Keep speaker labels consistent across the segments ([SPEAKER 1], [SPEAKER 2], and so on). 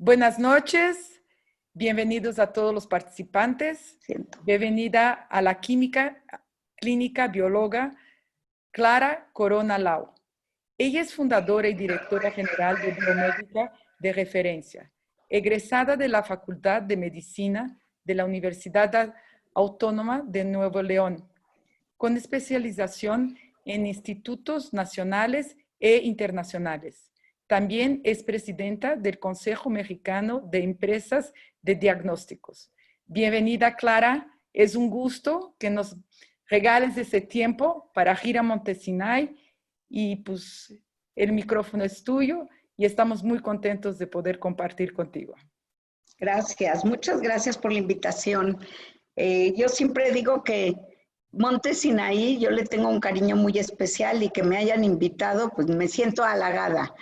[SPEAKER 1] Buenas noches, bienvenidos a todos los participantes. Bienvenida a la clínica bióloga Clara Corona Lau. Ella es fundadora y directora general de Biomédica de Referencia, egresada de la Facultad de Medicina de la Universidad Autónoma de Nuevo León, con especialización en institutos nacionales e internacionales. También es presidenta del Consejo Mexicano de Empresas de Diagnósticos. Bienvenida, Clara. Es un gusto que nos regales ese tiempo para Gira Montesinay y pues el micrófono es tuyo y estamos muy contentos de poder compartir contigo.
[SPEAKER 2] Gracias, muchas gracias por la invitación. Yo siempre digo que Monte Sinaí, yo le tengo un cariño muy especial y que me hayan invitado, pues me siento halagada.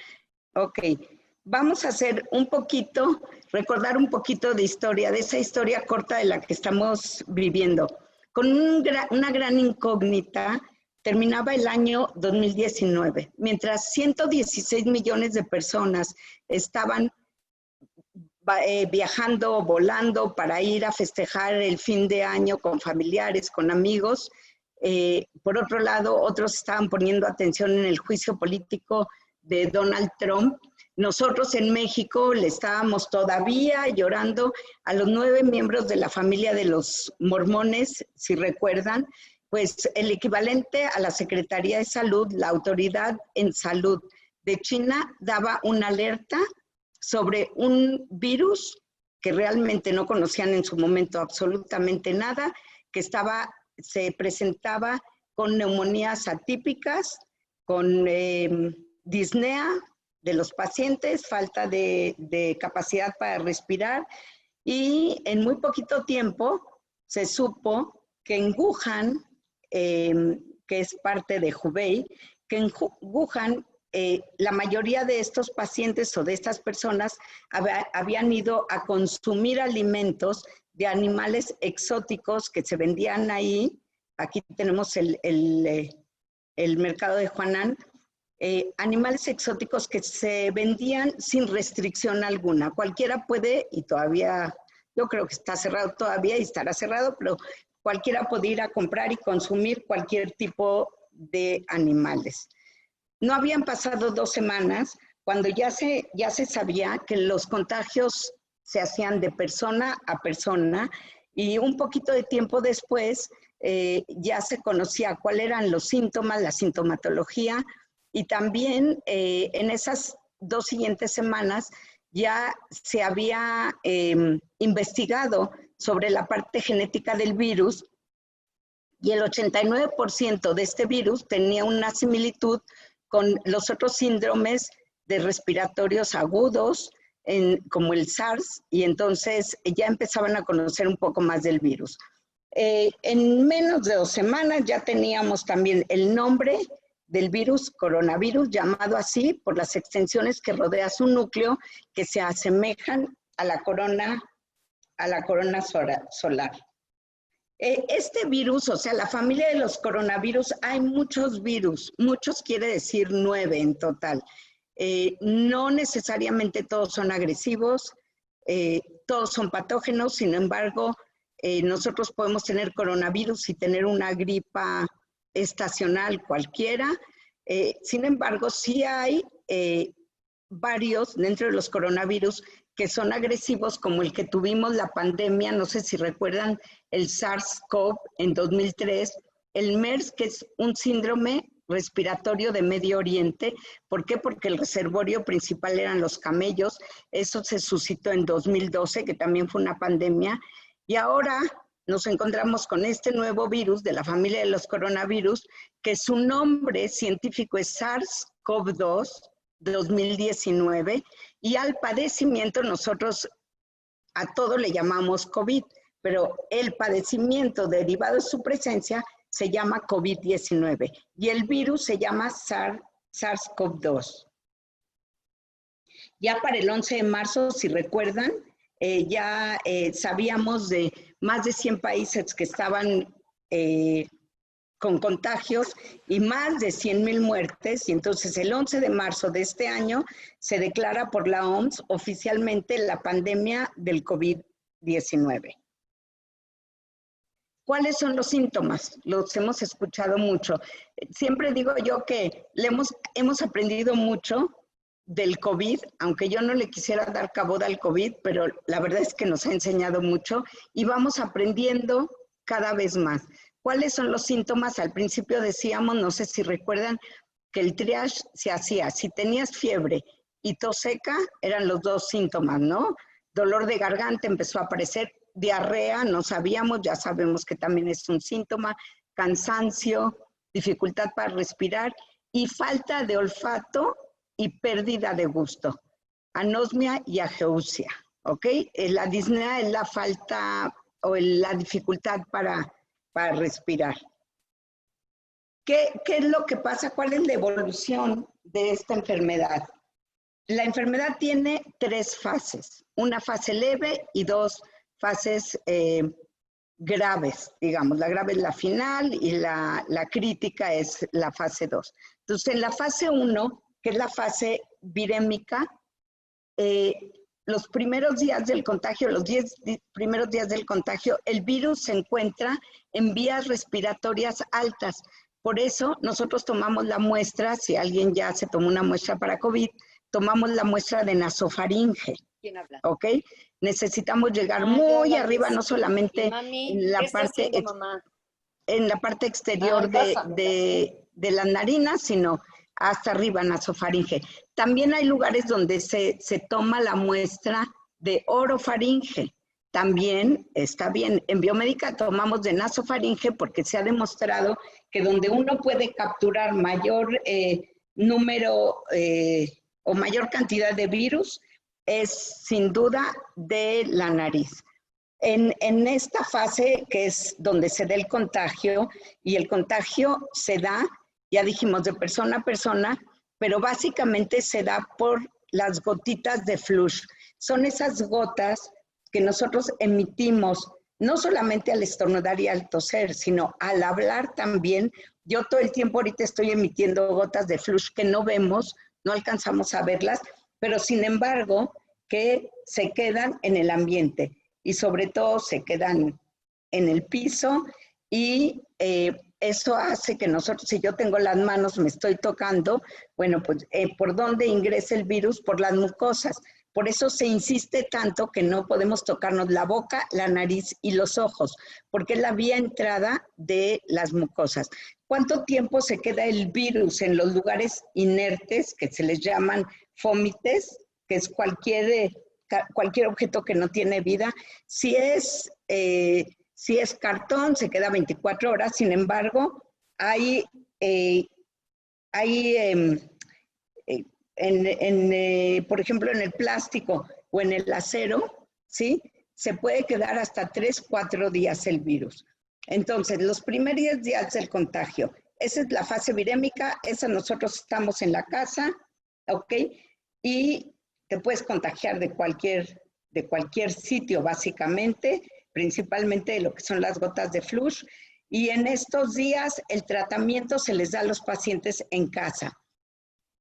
[SPEAKER 2] Ok, vamos a hacer un poquito, recordar un poquito de historia, de esa historia corta de la que estamos viviendo. Con una gran incógnita, terminaba el año 2019, mientras 116 millones de personas estaban viajando o volando para ir a festejar el fin de año con familiares, con amigos. Por otro lado, otros estaban poniendo atención en el juicio político de Donald Trump. Nosotros en México le estábamos todavía llorando a los 9 miembros de la familia de los mormones, si recuerdan, pues el equivalente a la Secretaría de Salud, la Autoridad en Salud de China, daba una alerta sobre un virus que realmente no conocían en su momento absolutamente nada, que se presentaba con neumonías atípicas, con disnea de los pacientes, falta de capacidad para respirar, y en muy poquito tiempo se supo que en Wuhan, que es parte de Hubei, que en Wuhan la mayoría de estos pacientes o de estas personas habían ido a consumir alimentos de animales exóticos que se vendían ahí. Aquí tenemos el mercado de Huanan. Animales exóticos que se vendían sin restricción alguna. Cualquiera puede, y todavía, yo creo que está cerrado todavía y estará cerrado, pero cualquiera puede ir a comprar y consumir cualquier tipo de animales. No habían pasado 2 semanas cuando ya se sabía que los contagios se hacían de persona a persona, y un poquito de tiempo después ya se conocía cuáles eran los síntomas, la sintomatología, y también en esas 2 siguientes semanas ya se había investigado sobre la parte genética del virus, y el 89% de este virus tenía una similitud con los otros síndromes de respiratorios agudos, como el SARS, y entonces ya empezaban a conocer un poco más del virus. En menos de 2 semanas ya teníamos también el nombre del virus, coronavirus, llamado así por las extensiones que rodea su núcleo, que se asemejan a la corona solar. Este virus, o sea, la familia de los coronavirus, hay muchos virus, muchos quiere decir 9 en total. No necesariamente todos son agresivos, todos son patógenos, sin embargo, nosotros podemos tener coronavirus y tener una gripa estacional cualquiera. Sin embargo, sí hay varios dentro de los coronavirus que son agresivos, como el que tuvimos la pandemia, no sé si recuerdan, el SARS-CoV en 2003, el MERS, que es un síndrome respiratorio de Medio Oriente. ¿Por qué? Porque el reservorio principal eran los camellos. Eso se suscitó en 2012, que también fue una pandemia. Y ahora nos encontramos con este nuevo virus de la familia de los coronavirus, que su nombre científico es SARS-CoV-2 2019, y al padecimiento nosotros a todo le llamamos COVID, pero el padecimiento derivado de su presencia se llama COVID-19 y el virus se llama SARS-CoV-2. Ya para el 11 de marzo, si recuerdan, ya sabíamos de más de 100 países que estaban con contagios y más de 100,000 muertes. Y entonces el 11 de marzo de este año se declara por la OMS oficialmente la pandemia del COVID-19. ¿Cuáles son los síntomas? Los hemos escuchado mucho. Siempre digo yo que hemos aprendido mucho del COVID, aunque yo no le quisiera dar caboda al COVID, pero la verdad es que nos ha enseñado mucho y vamos aprendiendo cada vez más. ¿Cuáles son los síntomas? Al principio decíamos, no sé si recuerdan, que el triage se hacía. Si tenías fiebre y tos seca, eran los dos síntomas, ¿no? Dolor de garganta empezó a aparecer, diarrea, no sabíamos, ya sabemos que también es un síntoma, cansancio, dificultad para respirar y falta de olfato y pérdida de gusto, anosmia y ageusia, ¿ok? La disnea es la falta o la dificultad para respirar. ¿Qué es lo que pasa? ¿Cuál es la evolución de esta enfermedad? La enfermedad tiene 3 fases, una fase leve y 2 fases graves, digamos. La grave es la final y la crítica es la fase 2. Entonces, en la fase 1, que es la fase virémica, los primeros días del contagio, los 10 primeros días del contagio, el virus se encuentra en vías respiratorias altas. Por eso nosotros tomamos la muestra, si alguien ya se tomó una muestra para COVID, tomamos la muestra de nasofaringe. ¿Quién habla? ¿Ok? Necesitamos llegar muy arriba, no solamente en la parte exterior de las narinas, sino hasta arriba, nasofaringe. También hay lugares donde se toma la muestra de orofaringe. También está bien. En biomédica tomamos de nasofaringe porque se ha demostrado que donde uno puede capturar mayor número o mayor cantidad de virus es sin duda de la nariz. En esta fase, que es donde se da el contagio, y el contagio se da, ya dijimos, de persona a persona, pero básicamente se da por las gotitas de flush. Son esas gotas que nosotros emitimos, no solamente al estornudar y al toser, sino al hablar también. Yo todo el tiempo ahorita estoy emitiendo gotas de flush que no vemos, no alcanzamos a verlas, pero sin embargo que se quedan en el ambiente y sobre todo se quedan en el piso y eso hace que nosotros, si yo tengo las manos, me estoy tocando, bueno, pues ¿por dónde ingresa el virus? Por las mucosas. Por eso se insiste tanto que no podemos tocarnos la boca, la nariz y los ojos, porque es la vía entrada de las mucosas. ¿Cuánto tiempo se queda el virus en los lugares inertes, que se les llaman fómites, que es cualquier objeto que no tiene vida? Si es cartón, se queda 24 horas. Sin embargo, por ejemplo, en el plástico o en el acero, ¿sí? Se puede quedar hasta 3-4 días el virus. Entonces, los primeros días del contagio, esa es la fase virémica, esa nosotros estamos en la casa, ¿ok? Y te puedes contagiar de cualquier sitio, básicamente, principalmente de lo que son las gotas de flush. Y en estos días, el tratamiento se les da a los pacientes en casa.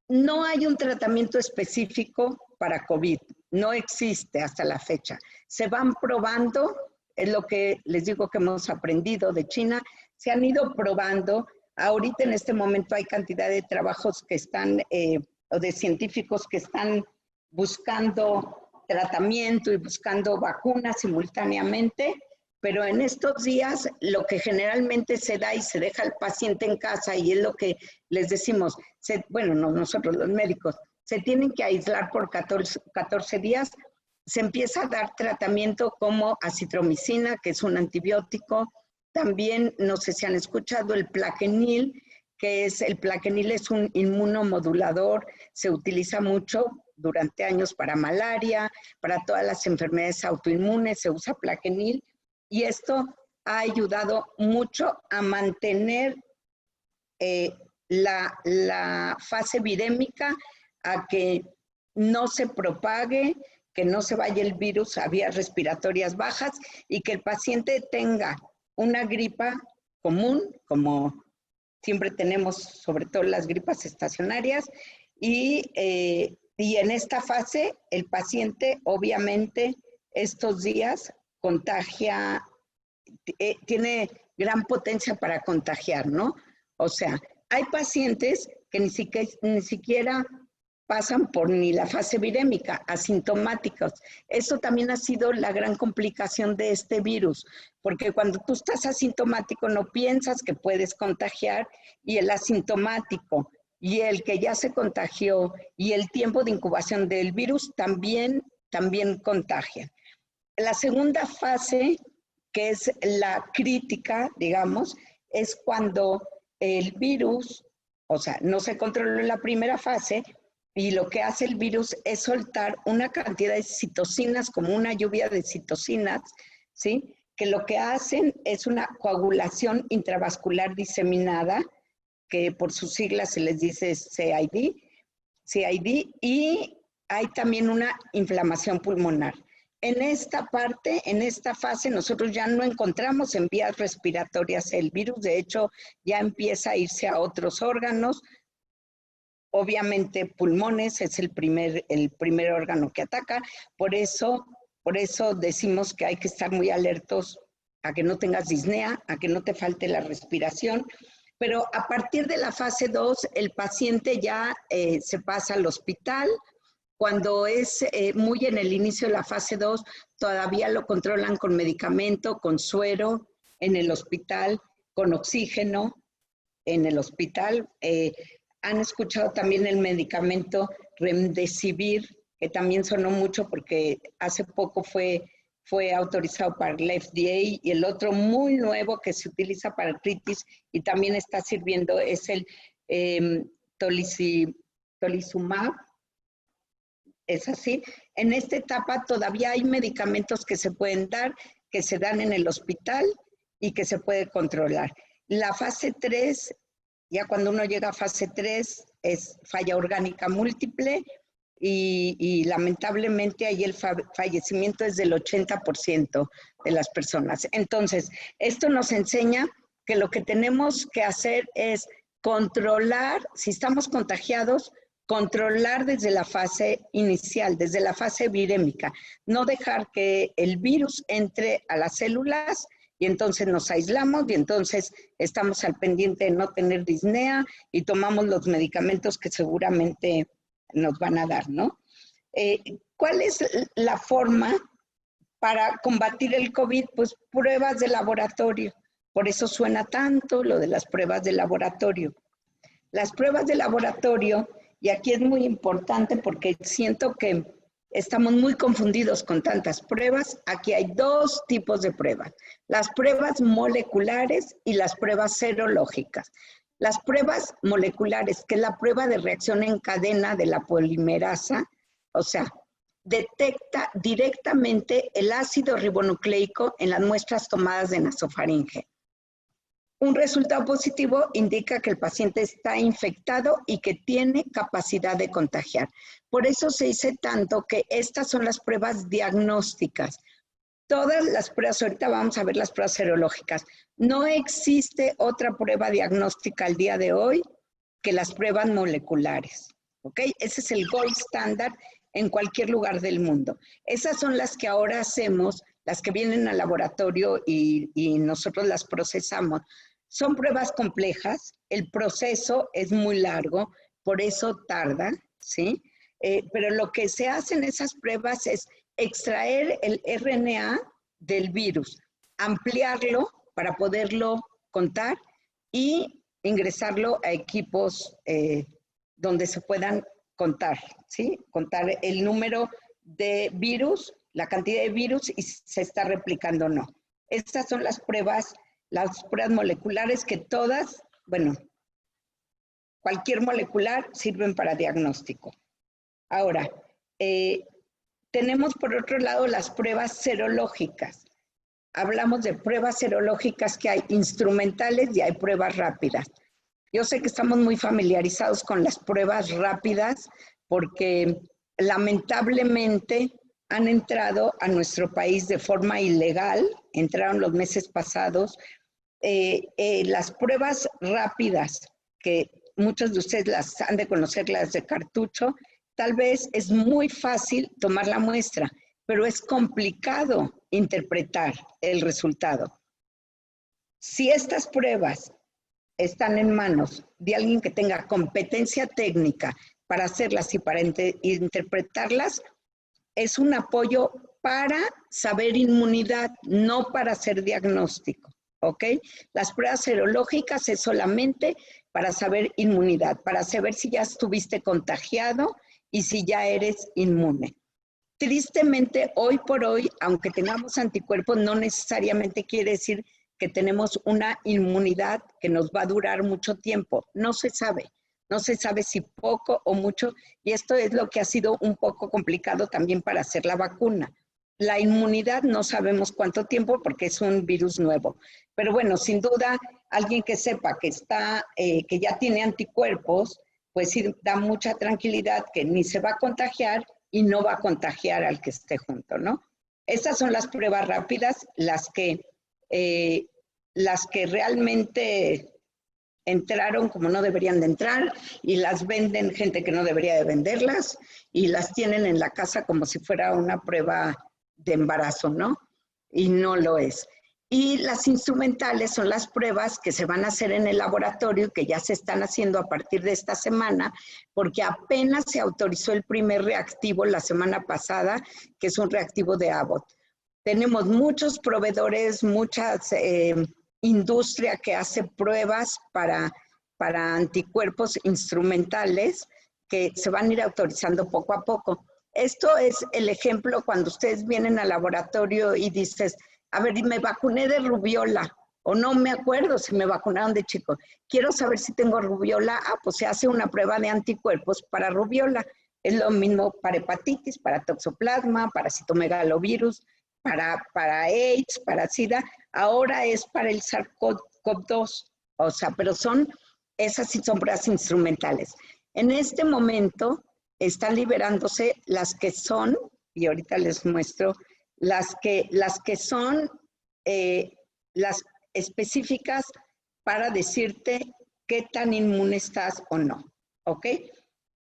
[SPEAKER 2] No hay un tratamiento específico para COVID, no existe hasta la fecha. Se van probando, es lo que les digo que hemos aprendido de China, se han ido probando. Ahorita en este momento hay cantidad de trabajos que están, o de científicos que están buscando tratamiento y buscando vacunas simultáneamente, pero en estos días lo que generalmente se da y se deja al paciente en casa, y es lo que les decimos, bueno, no, nosotros los médicos, se tienen que aislar por 14 días, se empieza a dar tratamiento como acitromicina, que es un antibiótico. También, no sé si han escuchado, el Plaquenil, el Plaquenil es un inmunomodulador, se utiliza mucho durante años para malaria, para todas las enfermedades autoinmunes se usa Plaquenil, y esto ha ayudado mucho a mantener la fase virémica, a que no se propague, que no se vaya el virus a vías respiratorias bajas y que el paciente tenga una gripa común, como siempre tenemos sobre todo las gripas estacionarias y en esta fase el paciente obviamente estos días contagia, tiene gran potencia para contagiar, ¿no? O sea, hay pacientes que ni siquiera pasan por ni la fase virémica, asintomáticos. Eso también ha sido la gran complicación de este virus, porque cuando tú estás asintomático no piensas que puedes contagiar, y el asintomático y el que ya se contagió y el tiempo de incubación del virus también contagian. La segunda fase, que es la crítica, digamos, es cuando el virus, o sea, no se controló en la primera fase, y lo que hace el virus es soltar una cantidad de citocinas, como una lluvia de citocinas, ¿sí? Que lo que hacen es una coagulación intravascular diseminada, que por sus siglas se les dice CID, y hay también una inflamación pulmonar. En esta parte, en esta fase, nosotros ya no encontramos en vías respiratorias el virus, de hecho ya empieza a irse a otros órganos. Obviamente pulmones es el primer órgano que ataca, por eso decimos que hay que estar muy alertos a que no tengas disnea, a que no te falte la respiración, pero a partir de la fase 2 el paciente ya se pasa al hospital. Cuando es muy en el inicio de la fase 2, todavía lo controlan con medicamento, con suero en el hospital, con oxígeno en el hospital. Han escuchado también el medicamento Remdesivir, que también sonó mucho porque hace poco fue autorizado para el FDA, y el otro muy nuevo que se utiliza para artritis y también está sirviendo es el tolizumab. Es así. En esta etapa todavía hay medicamentos que se pueden dar, que se dan en el hospital y que se puede controlar. La fase 3, ya cuando uno llega a fase 3, es falla orgánica múltiple y lamentablemente ahí el fallecimiento es del 80% de las personas. Entonces, esto nos enseña que lo que tenemos que hacer es controlar, si estamos contagiados, controlar desde la fase inicial, desde la fase virémica, no dejar que el virus entre a las células y entonces nos aislamos y entonces estamos al pendiente de no tener disnea y tomamos los medicamentos que seguramente nos van a dar, ¿no? ¿Cuál es la forma para combatir el COVID? Pues pruebas de laboratorio. Por eso suena tanto lo de las pruebas de laboratorio. Las pruebas de laboratorio, y aquí es muy importante porque siento que estamos muy confundidos con tantas pruebas. Aquí hay dos tipos de pruebas: las pruebas moleculares y las pruebas serológicas. Las pruebas moleculares, que es la prueba de reacción en cadena de la polimerasa, o sea, detecta directamente el ácido ribonucleico en las muestras tomadas de nasofaringe. Un resultado positivo indica que el paciente está infectado y que tiene capacidad de contagiar. Por eso se dice tanto que estas son las pruebas diagnósticas. Todas las pruebas, ahorita vamos a ver las pruebas serológicas. No existe otra prueba diagnóstica al día de hoy que las pruebas moleculares, ¿ok? Ese es el gold standard en cualquier lugar del mundo. Esas son las que ahora hacemos, las que vienen al laboratorio y nosotros las procesamos. Son pruebas complejas, el proceso es muy largo, por eso tarda, ¿sí? Pero lo que se hace en esas pruebas es extraer el RNA del virus, ampliarlo para poderlo contar y ingresarlo a equipos donde se puedan contar, ¿sí? Contar el número de virus, la cantidad de virus y si se está replicando o no. Estas son las pruebas moleculares que todas, bueno, cualquier molecular sirven para diagnóstico. Ahora, tenemos por otro lado las pruebas serológicas. Hablamos de pruebas serológicas que hay instrumentales y hay pruebas rápidas. Yo sé que estamos muy familiarizados con las pruebas rápidas porque lamentablemente han entrado a nuestro país de forma ilegal, entraron los meses pasados las pruebas rápidas, que muchos de ustedes las han de conocer, las de cartucho, tal vez es muy fácil tomar la muestra, pero es complicado interpretar el resultado. Si estas pruebas están en manos de alguien que tenga competencia técnica para hacerlas y para interpretarlas, es un apoyo para saber inmunidad, no para hacer diagnóstico, ¿ok? Las pruebas serológicas es solamente para saber inmunidad, para saber si ya estuviste contagiado y si ya eres inmune. Tristemente, hoy por hoy, aunque tengamos anticuerpos, no necesariamente quiere decir que tenemos una inmunidad que nos va a durar mucho tiempo. No se sabe si poco o mucho, y esto es lo que ha sido un poco complicado también para hacer la vacuna. La inmunidad no sabemos cuánto tiempo porque es un virus nuevo. Pero bueno, sin duda, alguien que sepa que ya tiene anticuerpos, pues sí da mucha tranquilidad que ni se va a contagiar y no va a contagiar al que esté junto, ¿no? Estas son las pruebas rápidas, las que realmente entraron como no deberían de entrar y las venden gente que no debería de venderlas y las tienen en la casa como si fuera una prueba de embarazo, ¿no? Y no lo es. Y las instrumentales son las pruebas que se van a hacer en el laboratorio, que ya se están haciendo a partir de esta semana, porque apenas se autorizó el primer reactivo la semana pasada, que es un reactivo de Abbott. Tenemos muchos proveedores, muchas industria que hace pruebas para anticuerpos instrumentales que se van a ir autorizando poco a poco. Esto es el ejemplo cuando ustedes vienen al laboratorio y dices, a ver, me vacuné de rubiola, o no me acuerdo si me vacunaron de chico. Quiero saber si tengo rubiola. Ah, pues se hace una prueba de anticuerpos para rubiola. Es lo mismo para hepatitis, para toxoplasma, para citomegalovirus, para AIDS, para SIDA. Ahora es para el SARS-CoV-2. O sea, pero esas sí son pruebas instrumentales. En este momento están liberándose las que son, y ahorita les muestro, las que son las específicas para decirte qué tan inmune estás o no, ¿ok?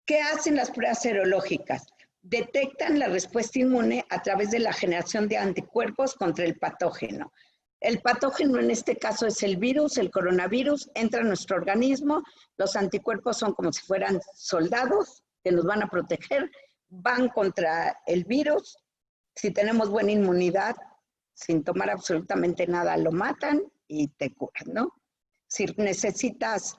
[SPEAKER 2] ¿Qué hacen las pruebas serológicas? Detectan la respuesta inmune a través de la generación de anticuerpos contra el patógeno. El patógeno en este caso es el virus, el coronavirus, entra a nuestro organismo, los anticuerpos son como si fueran soldados que nos van a proteger, van contra el virus. Si tenemos buena inmunidad, sin tomar absolutamente nada, lo matan y te curan, ¿no? Si necesitas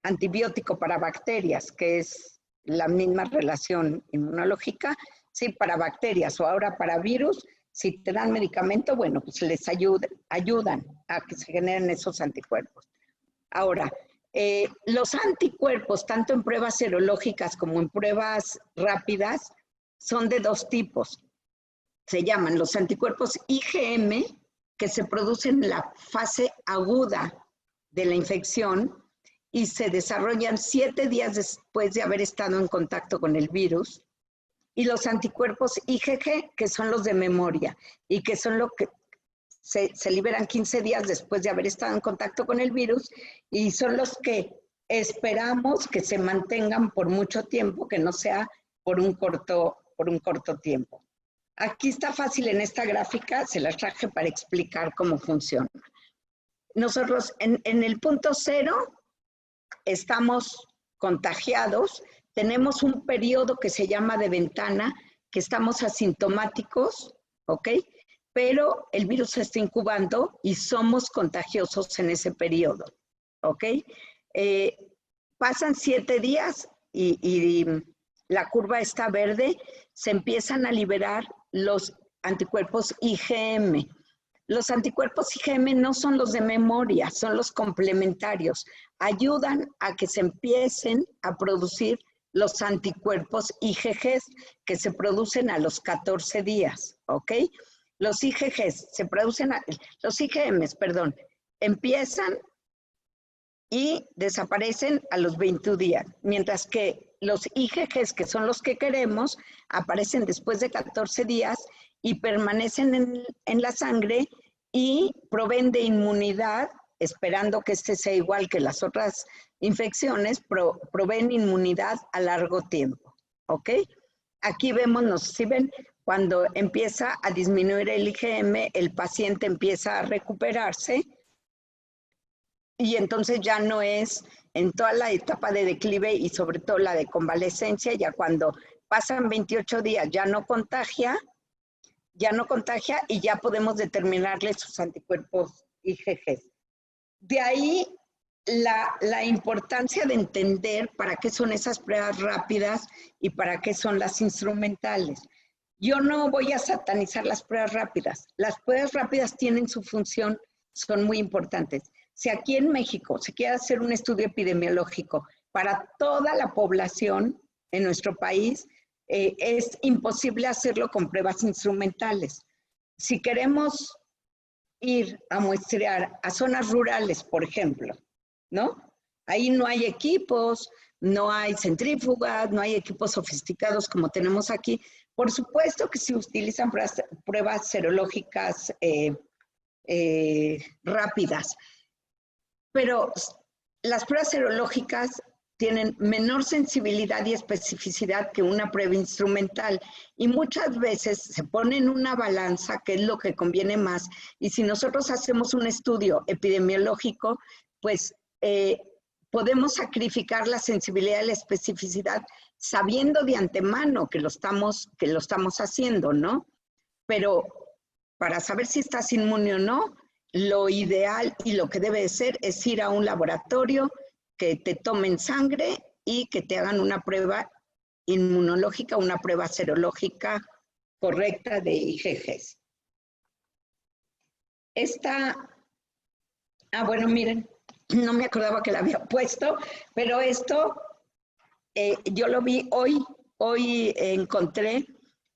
[SPEAKER 2] antibiótico para bacterias, que es la misma relación inmunológica, sí, para bacterias o ahora para virus, si te dan medicamento, bueno, pues les ayudan a que se generen esos anticuerpos. Ahora, los anticuerpos, tanto en pruebas serológicas como en pruebas rápidas, son de dos tipos. Se llaman los anticuerpos IgM, que se producen en la fase aguda de la infección y se desarrollan 7 días después de haber estado en contacto con el virus. Y los anticuerpos IgG, que son los de memoria y que son los que se liberan 15 días después de haber estado en contacto con el virus y son los que esperamos que se mantengan por mucho tiempo, que no sea por un corto tiempo. Aquí está fácil en esta gráfica, se las traje para explicar cómo funciona. Nosotros en el punto 0 estamos contagiados, tenemos un periodo que se llama de ventana, que estamos asintomáticos, ¿ok? Pero el virus se está incubando y somos contagiosos en ese periodo, ¿ok? Pasan 7 días y la curva está verde, se empiezan a liberar los anticuerpos IgM. Los anticuerpos IgM no son los de memoria, son los complementarios. Ayudan a que se empiecen a producir los anticuerpos IgG que se producen a los 14 días, ¿ok? Los IgG se producen, los IgMs, perdón, empiezan y desaparecen a los 21 días, mientras que los IgG, que son los que queremos, aparecen después de 14 días y permanecen en la sangre y proveen de inmunidad, esperando que este sea igual que las otras infecciones, proveen inmunidad a largo tiempo, ¿ok? Aquí vemos, si ven, cuando empieza a disminuir el IgM, el paciente empieza a recuperarse y entonces ya no es en toda la etapa de declive y sobre todo la de convalescencia, ya cuando pasan 28 días ya no contagia y ya podemos determinarle sus anticuerpos IgG. De ahí la importancia de entender para qué son esas pruebas rápidas y para qué son las instrumentales. Yo no voy a satanizar las pruebas rápidas. Las pruebas rápidas tienen su función, son muy importantes. Si aquí en México se quiere hacer un estudio epidemiológico para toda la población en nuestro país, es imposible hacerlo con pruebas instrumentales. Si queremos ir a muestrear a zonas rurales, por ejemplo, ¿no? Ahí no hay equipos, no hay centrífugas, no hay equipos sofisticados como tenemos aquí. Por supuesto que se utilizan pruebas serológicas rápidas, pero las pruebas serológicas tienen menor sensibilidad y especificidad que una prueba instrumental y muchas veces se pone en una balanza qué es lo que conviene más y si nosotros hacemos un estudio epidemiológico, pues podemos sacrificar la sensibilidad y la especificidad sabiendo de antemano que lo estamos haciendo, ¿no? Pero para saber si estás inmune o no, lo ideal y lo que debe de ser es ir a un laboratorio, que te tomen sangre y que te hagan una prueba inmunológica, una prueba serológica correcta de IgGs. Bueno, miren, no me acordaba que la había puesto, pero esto yo lo vi hoy encontré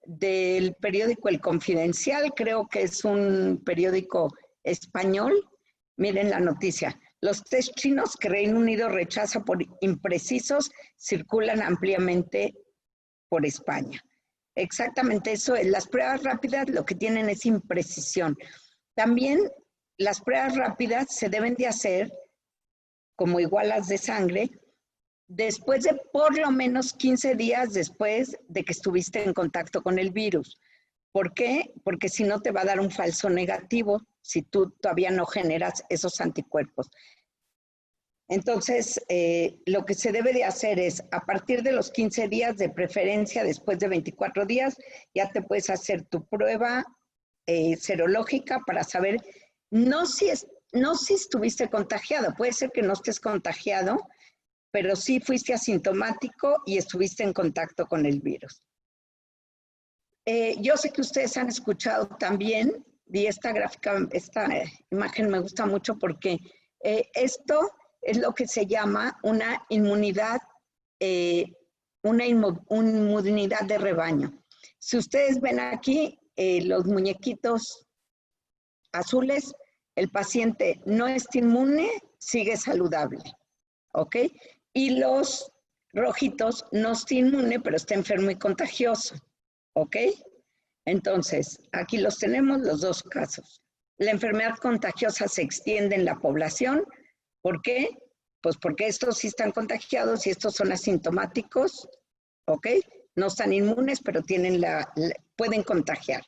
[SPEAKER 2] del periódico El Confidencial, creo que es un periódico español. Miren la noticia. Los test chinos que Reino Unido rechaza por imprecisos circulan ampliamente por España. Exactamente eso es. Las pruebas rápidas lo que tienen es imprecisión. También las pruebas rápidas se deben de hacer, como igual las de sangre, después de por lo menos 15 días después de que estuviste en contacto con el virus. ¿Por qué? Porque si no te va a dar un falso negativo si tú todavía no generas esos anticuerpos. Entonces, lo que se debe de hacer es, a partir de los 15 días, de preferencia después de 24 días, ya te puedes hacer tu prueba serológica para saber, no si estuviste contagiado, puede ser que no estés contagiado, pero sí fuiste asintomático y estuviste en contacto con el virus. Yo sé que ustedes han escuchado también, y esta imagen me gusta mucho porque esto es lo que se llama una inmunidad de rebaño. Si ustedes ven aquí los muñequitos azules, el paciente no está inmune, sigue saludable, ¿ok? Y los rojitos no está inmune, pero está enfermo y contagioso. ¿Ok? Entonces, aquí los tenemos los dos casos. La enfermedad contagiosa se extiende en la población. ¿Por qué? Pues porque estos sí están contagiados y estos son asintomáticos. ¿Ok? No están inmunes, pero pueden contagiar.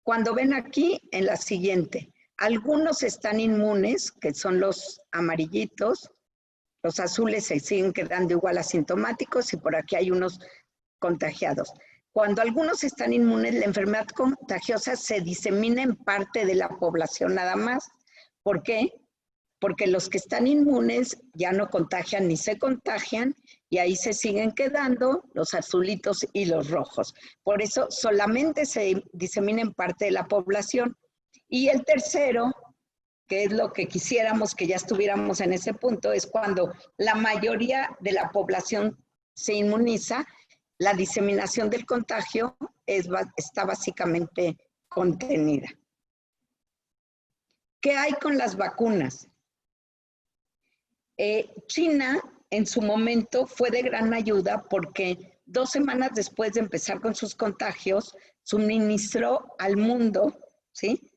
[SPEAKER 2] Cuando ven aquí, en la siguiente, algunos están inmunes, que son los amarillitos. Los azules se siguen quedando igual asintomáticos y por aquí hay unos contagiados. Cuando algunos están inmunes, la enfermedad contagiosa se disemina en parte de la población nada más. ¿Por qué? Porque los que están inmunes ya no contagian ni se contagian y ahí se siguen quedando los azulitos y los rojos. Por eso solamente se disemina en parte de la población. Y el tercero, que es lo que quisiéramos que ya estuviéramos en ese punto, es cuando la mayoría de la población se inmuniza, la diseminación del contagio está básicamente contenida. ¿Qué hay con las vacunas? China en su momento fue de gran ayuda porque 2 semanas después de empezar con sus contagios, suministró al mundo, ¿sí?,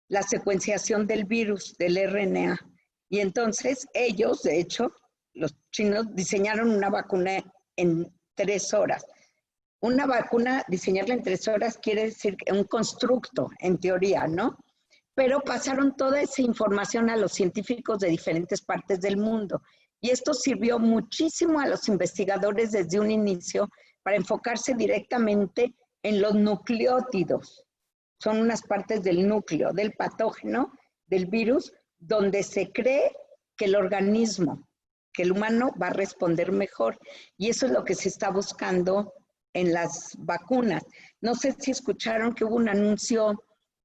[SPEAKER 2] la secuenciación del virus, del RNA. Y entonces ellos, de hecho, los chinos diseñaron una vacuna en 3 horas. Una vacuna, diseñarla en 3 horas quiere decir un constructo, en teoría, ¿no? Pero pasaron toda esa información a los científicos de diferentes partes del mundo. Y esto sirvió muchísimo a los investigadores desde un inicio para enfocarse directamente en los nucleótidos. Son unas partes del núcleo, del patógeno, del virus, donde se cree que el organismo, que el humano va a responder mejor. Y eso es lo que se está buscando en las vacunas. No sé si escucharon que hubo un anuncio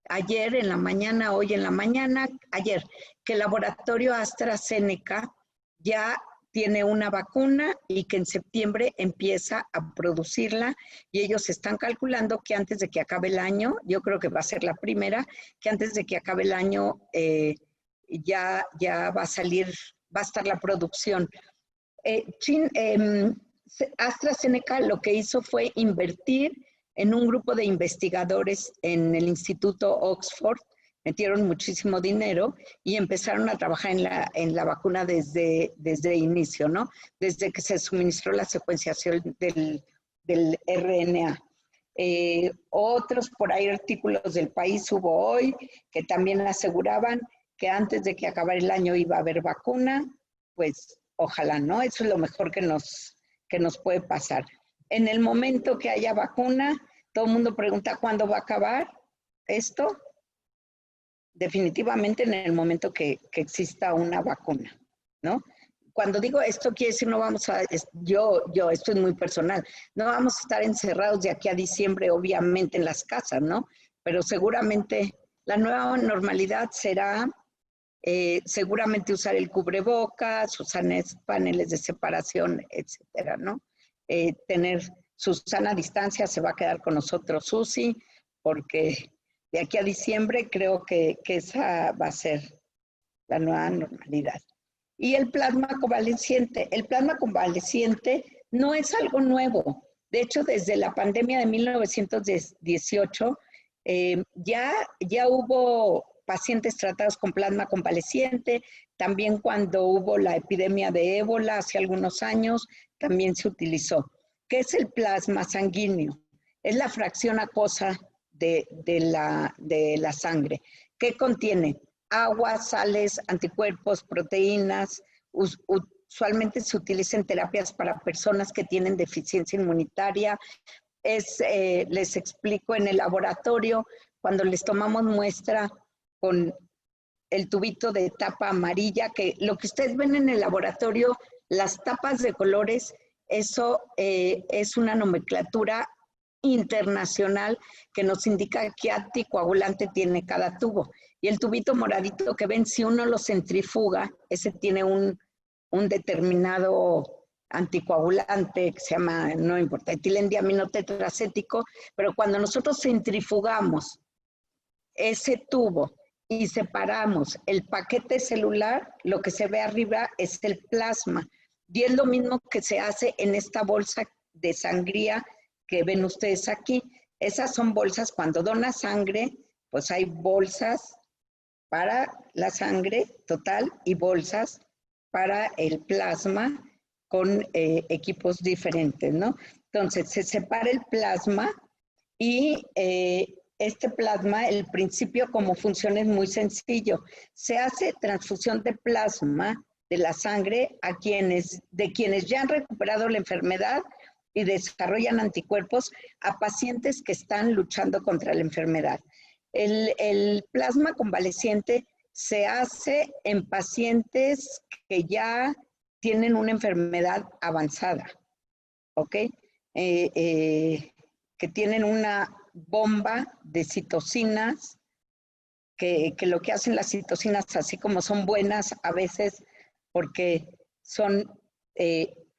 [SPEAKER 2] ayer en la mañana, hoy en la mañana, ayer, que el laboratorio AstraZeneca ya tiene una vacuna y que en septiembre empieza a producirla y ellos están calculando que antes de que acabe el año, yo creo que va a ser la primera, que antes de que acabe el año ya va a salir, va a estar la producción. AstraZeneca lo que hizo fue invertir en un grupo de investigadores en el Instituto Oxford, metieron muchísimo dinero y empezaron a trabajar en la vacuna desde inicio, ¿no? Desde que se suministró la secuenciación del RNA. Otros por ahí artículos del País hubo hoy que también aseguraban que antes de que acabara el año iba a haber vacuna, pues ojalá, ¿no? Eso es lo mejor que nos puede pasar. En el momento que haya vacuna, todo el mundo pregunta cuándo va a acabar esto. Definitivamente en el momento que exista una vacuna, ¿no? Cuando digo esto quiere decir no vamos a, yo, esto es muy personal, no vamos a estar encerrados de aquí a diciembre, obviamente en las casas, ¿no? Pero seguramente la nueva normalidad será seguramente usar el cubrebocas, usar paneles de separación, etcétera, ¿no? Tener su sana distancia, se va a quedar con nosotros Susi, porque de aquí a diciembre creo que esa va a ser la nueva normalidad. Y el plasma convaleciente. El plasma convaleciente no es algo nuevo. De hecho, desde la pandemia de 1918 ya hubo pacientes tratados con plasma convaleciente. También cuando hubo la epidemia de ébola hace algunos años, también se utilizó. ¿Qué es el plasma sanguíneo? Es la fracción acuosa de la sangre. ¿Qué contiene? Agua, sales, anticuerpos, proteínas. Usualmente se utiliza en terapias para personas que tienen deficiencia inmunitaria. Les explico, en el laboratorio, cuando les tomamos muestra con el tubito de tapa amarilla, que lo que ustedes ven en el laboratorio, las tapas de colores, eso es una nomenclatura internacional que nos indica qué anticoagulante tiene cada tubo. Y el tubito moradito que ven, si uno lo centrifuga, ese tiene un determinado anticoagulante que se llama, no importa, etilendiamino tetracético, pero cuando nosotros centrifugamos ese tubo y separamos el paquete celular, lo que se ve arriba es el plasma. Y es lo mismo que se hace en esta bolsa de sangría que ven ustedes aquí. Esas son bolsas, cuando dona sangre, pues hay bolsas para la sangre total y bolsas para el plasma con equipos diferentes, ¿no? Entonces, se separa el plasma y este plasma, el principio como funciona es muy sencillo. Se hace transfusión de plasma de la sangre de quienes ya han recuperado la enfermedad y desarrollan anticuerpos a pacientes que están luchando contra la enfermedad. El plasma convaleciente se hace en pacientes que ya tienen una enfermedad avanzada, ¿ok? Que tienen una bomba de citocinas, que lo que hacen las citocinas, así como son buenas a veces porque son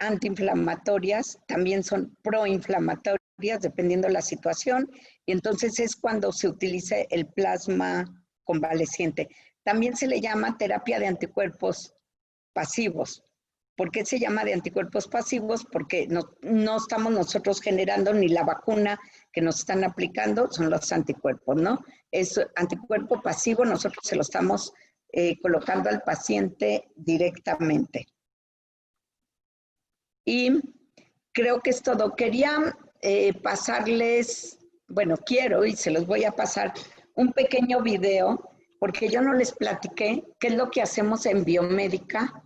[SPEAKER 2] antiinflamatorias, también son proinflamatorias, dependiendo de la situación, y entonces es cuando se utiliza el plasma convaleciente. También se le llama terapia de anticuerpos pasivos, ¿Por qué se llama de anticuerpos pasivos? Porque no estamos nosotros generando ni la vacuna que nos están aplicando, son los anticuerpos, ¿no? Es anticuerpo pasivo, nosotros se lo estamos colocando al paciente directamente. Y creo que es todo. Quería pasarles, bueno, quiero y se los voy a pasar un pequeño video, porque yo no les platiqué qué es lo que hacemos en biomédica,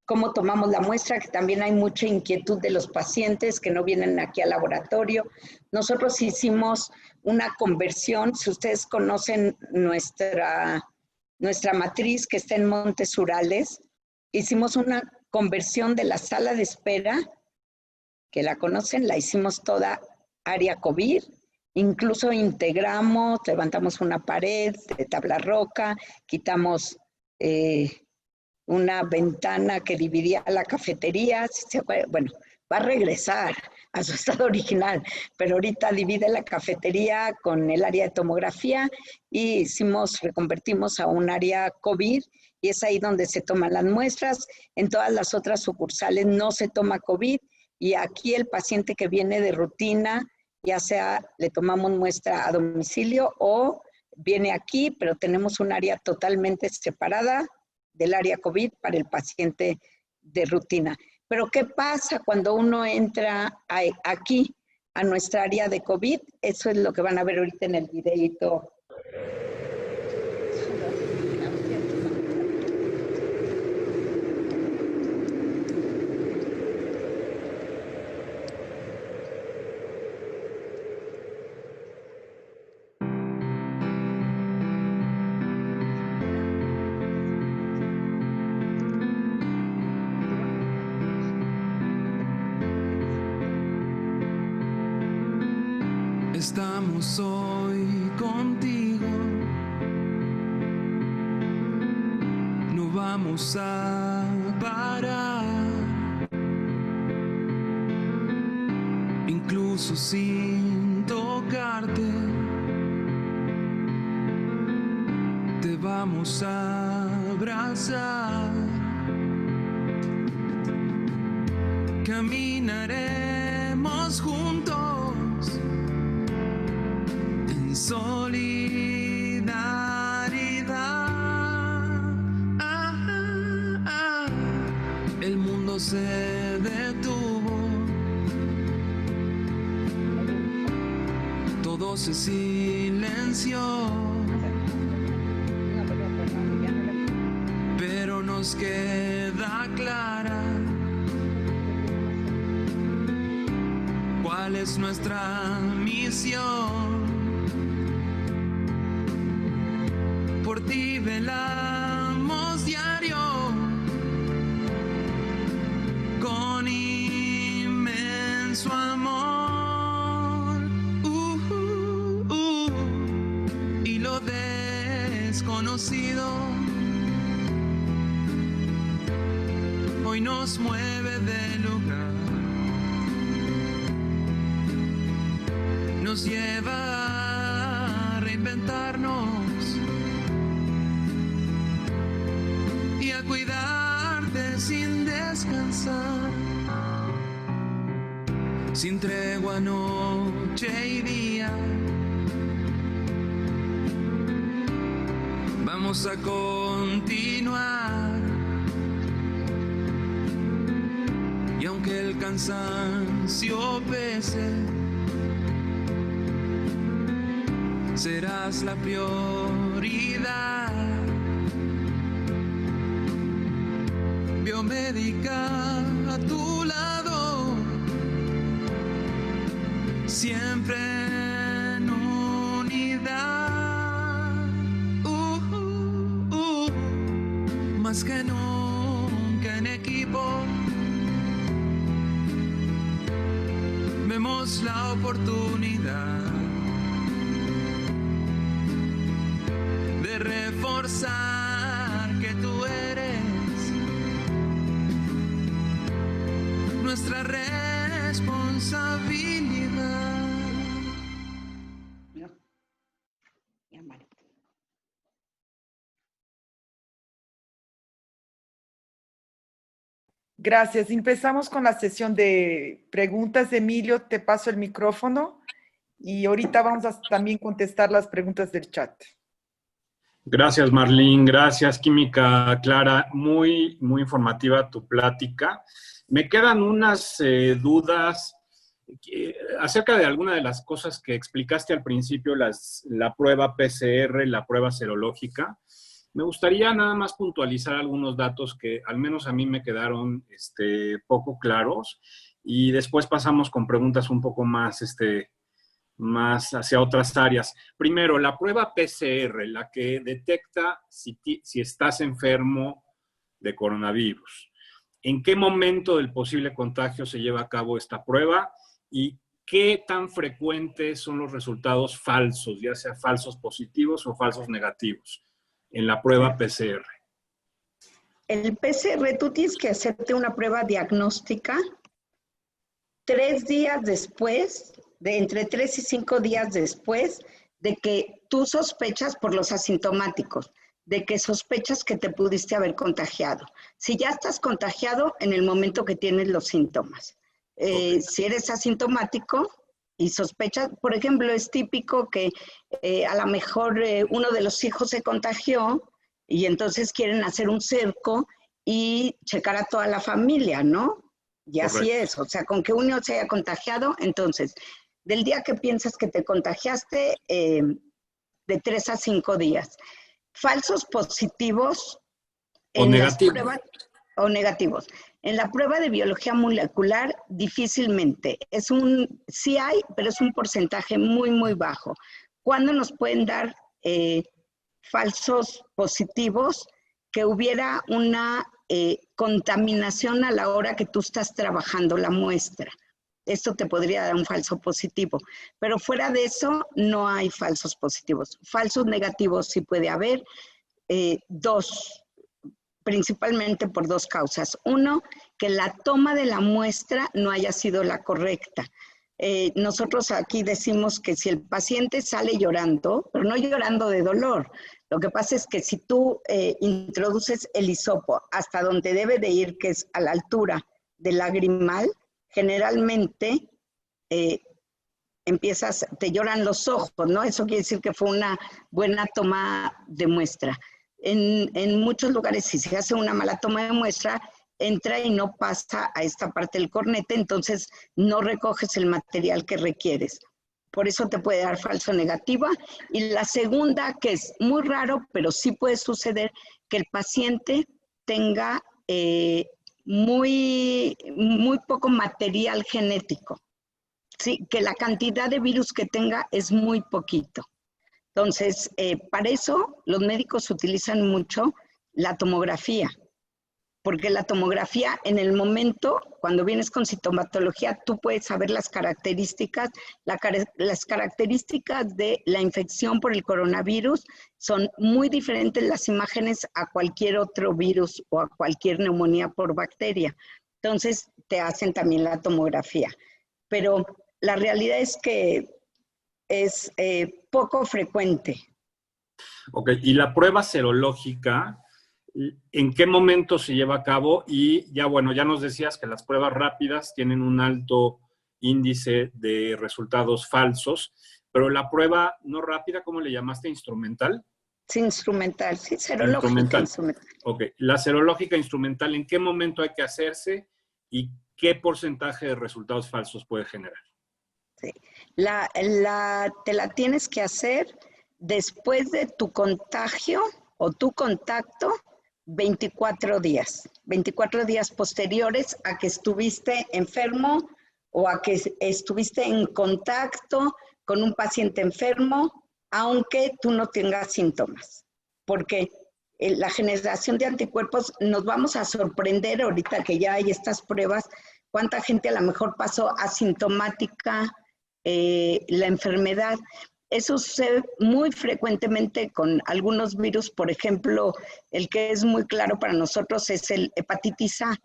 [SPEAKER 2] cómo tomamos la muestra, que también hay mucha inquietud de los pacientes que no vienen aquí al laboratorio. Nosotros hicimos una conversión, si ustedes conocen nuestra matriz que está en Montes Urales, hicimos una conversión de la sala de espera, que la conocen, la hicimos toda área COVID, incluso integramos, levantamos una pared de tabla roca, quitamos una ventana que dividía la cafetería, bueno, va a regresar a su estado original, pero ahorita divide la cafetería con el área de tomografía y reconvertimos a un área COVID y es ahí donde se toman las muestras. En todas las otras sucursales no se toma COVID y aquí el paciente que viene de rutina, ya sea le tomamos muestra a domicilio o viene aquí, pero tenemos un área totalmente separada del área COVID para el paciente de rutina. Pero ¿qué pasa cuando uno entra aquí a nuestra área de COVID? Eso es lo que van a ver ahorita en el videito.
[SPEAKER 3] Estamos hoy contigo, no vamos a parar, incluso sin tocarte, te vamos a abrazar, caminaremos juntos en solidaridad. El mundo se detuvo, todo se silenció, pero nos queda clara cuál es nuestra misión. Por ti velamos diario con inmenso amor, y lo desconocido hoy nos mueve del lugar, nos lleva a reinventarnos y a cuidarte sin descansar, sin tregua noche y día. Vamos a continuar, y aunque el cansancio pese, serás la prioridad. Biomédica a tu lado, siempre en unidad, más que nunca en equipo, vemos la oportunidad de reforzar que tú eres nuestra responsabilidad.
[SPEAKER 1] Gracias. Empezamos con la sesión de preguntas. Emilio, te paso el micrófono y ahorita vamos a también contestar las preguntas del chat.
[SPEAKER 4] Gracias, Marlene. Gracias, Química Clara. Muy informativa tu plática. Me quedan unas dudas acerca de alguna de las cosas que explicaste al principio, la prueba PCR, la prueba serológica. Me gustaría nada más puntualizar algunos datos que al menos a mí me quedaron poco claros y después pasamos con preguntas un poco más hacia otras áreas. Primero, la prueba PCR, la que detecta si estás enfermo de coronavirus. ¿En qué momento del posible contagio se lleva a cabo esta prueba? ¿Y qué tan frecuentes son los resultados falsos, ya sea falsos positivos o falsos negativos, en la prueba PCR?
[SPEAKER 2] El PCR, tú tienes que hacerte una prueba diagnóstica 3 días después, entre 3 y 5 días después de que tú sospechas por los asintomáticos, de que sospechas que te pudiste haber contagiado. Si ya estás contagiado en el momento que tienes los síntomas. Okay. Si eres asintomático y sospechas, por ejemplo, es típico que a lo mejor uno de los hijos se contagió y entonces quieren hacer un cerco y checar a toda la familia, ¿no? Y correcto. Así es, o sea, con que uno se haya contagiado, entonces, del día que piensas que te contagiaste, de 3 a 5 días. Falsos positivos
[SPEAKER 4] o negativos.
[SPEAKER 2] O negativos. En la prueba de biología molecular, difícilmente. Sí hay, pero es un porcentaje muy bajo. ¿Cuándo nos pueden dar falsos positivos? Que hubiera una contaminación a la hora que tú estás trabajando la muestra. Esto te podría dar un falso positivo. Pero fuera de eso, no hay falsos positivos. Falsos negativos sí puede haber. Principalmente por 2 causas. Uno, que la toma de la muestra no haya sido la correcta. Nosotros aquí decimos que si el paciente sale llorando, pero no llorando de dolor, lo que pasa es que si tú introduces el hisopo hasta donde debe de ir, que es a la altura del lagrimal, generalmente te lloran los ojos, ¿no? Eso quiere decir que fue una buena toma de muestra. En muchos lugares, si se hace una mala toma de muestra, entra y no pasa a esta parte del cornete, entonces no recoges el material que requieres. Por eso te puede dar falso negativa. Y la segunda, que es muy raro, pero sí puede suceder, que el paciente tenga muy poco material genético. Sí, que la cantidad de virus que tenga es muy poquito. Entonces, para eso los médicos utilizan mucho la tomografía, porque la tomografía en el momento, cuando vienes con sintomatología, tú puedes saber las características de la infección por el coronavirus. Son muy diferentes las imágenes a cualquier otro virus o a cualquier neumonía por bacteria. Entonces, te hacen también la tomografía. Pero la realidad es que es poco frecuente.
[SPEAKER 4] Ok, y la prueba serológica, ¿en qué momento se lleva a cabo? Y ya, bueno, ya nos decías que las pruebas rápidas tienen un alto índice de resultados falsos, pero la prueba no rápida, ¿cómo le llamaste? ¿Instrumental?
[SPEAKER 2] Sí, instrumental, sí, serológica. Instrumental.
[SPEAKER 4] Ok, la serológica instrumental, ¿en qué momento hay que hacerse y qué porcentaje de resultados falsos puede generar?
[SPEAKER 2] Sí. Te la tienes que hacer después de tu contagio o tu contacto 24 días. 24 días posteriores a que estuviste enfermo o a que estuviste en contacto con un paciente enfermo, aunque tú no tengas síntomas. Porque la generación de anticuerpos, nos vamos a sorprender ahorita que ya hay estas pruebas, cuánta gente a lo mejor pasó asintomática la enfermedad. Eso sucede muy frecuentemente con algunos virus, por ejemplo, el que es muy claro para nosotros es el hepatitis A.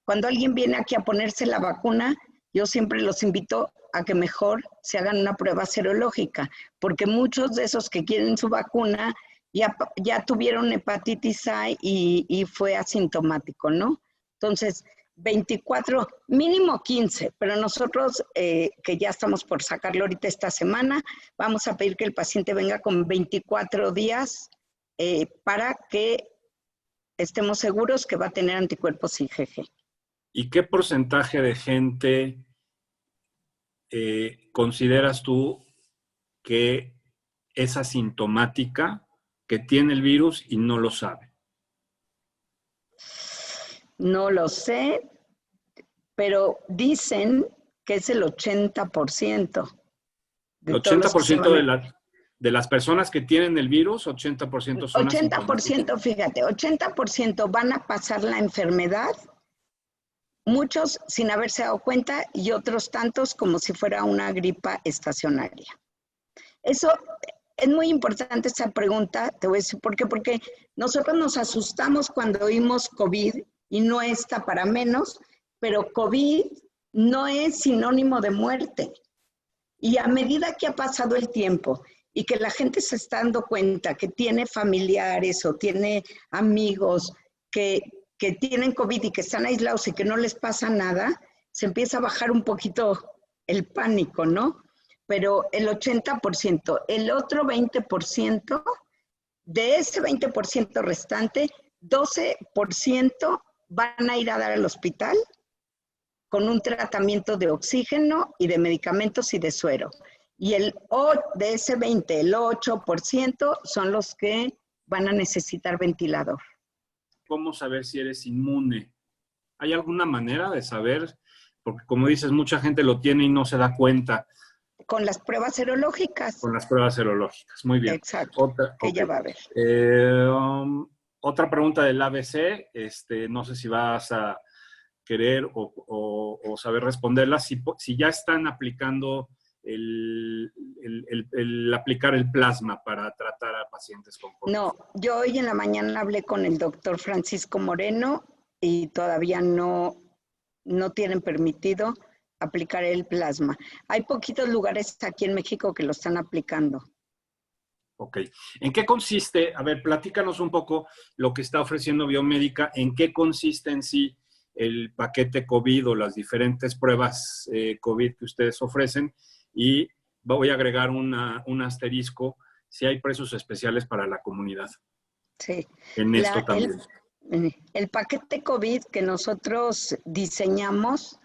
[SPEAKER 2] Cuando alguien viene aquí a ponerse la vacuna, yo siempre los invito a que mejor se hagan una prueba serológica, porque muchos de esos que quieren su vacuna ya tuvieron hepatitis A y fue asintomático, ¿no? Entonces, 24, mínimo 15, pero nosotros, que ya estamos por sacarlo ahorita esta semana, vamos a pedir que el paciente venga con 24 días para que estemos seguros que va a tener anticuerpos IgG.
[SPEAKER 4] ¿Y qué porcentaje de gente consideras tú que es asintomática, que tiene el virus y no lo sabe?
[SPEAKER 2] No lo sé, pero dicen que es el 80%.
[SPEAKER 4] El 80% de las personas que tienen el virus, 80% son asintomáticos.
[SPEAKER 2] 80%, fíjate, 80% van a pasar la enfermedad, muchos sin haberse dado cuenta y otros tantos como si fuera una gripa estacionaria. Eso es muy importante, esta pregunta, te voy a decir por qué, porque nosotros nos asustamos cuando oímos COVID y no está para menos, pero COVID no es sinónimo de muerte. Y a medida que ha pasado el tiempo y que la gente se está dando cuenta que tiene familiares o tiene amigos que tienen COVID y que están aislados y que no les pasa nada, se empieza a bajar un poquito el pánico, ¿no? Pero el 80%, el otro 20%, de ese 20% restante, 12% van a ir a dar al hospital con un tratamiento de oxígeno y de medicamentos y de suero. Y de ese 20, el 8% son los que van a necesitar ventilador.
[SPEAKER 4] ¿Cómo saber si eres inmune? ¿Hay alguna manera de saber? Porque como dices, mucha gente lo tiene y no se da cuenta.
[SPEAKER 2] Con las pruebas serológicas.
[SPEAKER 4] Con las pruebas serológicas, muy bien.
[SPEAKER 2] Exacto, ella va a ver.
[SPEAKER 4] Otra pregunta del ABC, no sé si vas a querer o saber responderla, si ya están aplicando el aplicar el plasma para tratar a pacientes con COVID.
[SPEAKER 2] No, yo hoy en la mañana hablé con el doctor Francisco Moreno y todavía no tienen permitido aplicar el plasma. Hay poquitos lugares aquí en México que lo están aplicando.
[SPEAKER 4] Ok. ¿En qué consiste? A ver, platícanos un poco lo que está ofreciendo Biomédica. ¿En qué consiste en sí el paquete COVID o las diferentes pruebas COVID que ustedes ofrecen? Y voy a agregar un asterisco, si hay precios especiales para la comunidad.
[SPEAKER 2] Sí.
[SPEAKER 4] En esto también.
[SPEAKER 2] El paquete COVID que nosotros diseñamos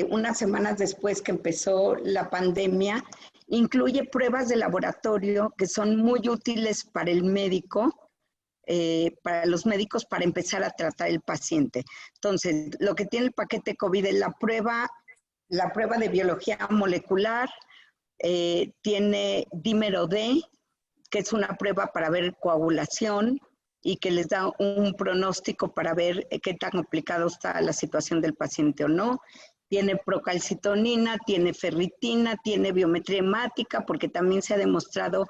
[SPEAKER 2] unas semanas después que empezó la pandemia, incluye pruebas de laboratorio que son muy útiles para el médico, para los médicos para empezar a tratar el paciente. Entonces, lo que tiene el paquete COVID es la prueba de biología molecular, tiene dímero D, que es una prueba para ver coagulación y que les da un pronóstico para ver qué tan complicado está la situación del paciente o no. Tiene procalcitonina, tiene ferritina, tiene biometría hemática, porque también se ha demostrado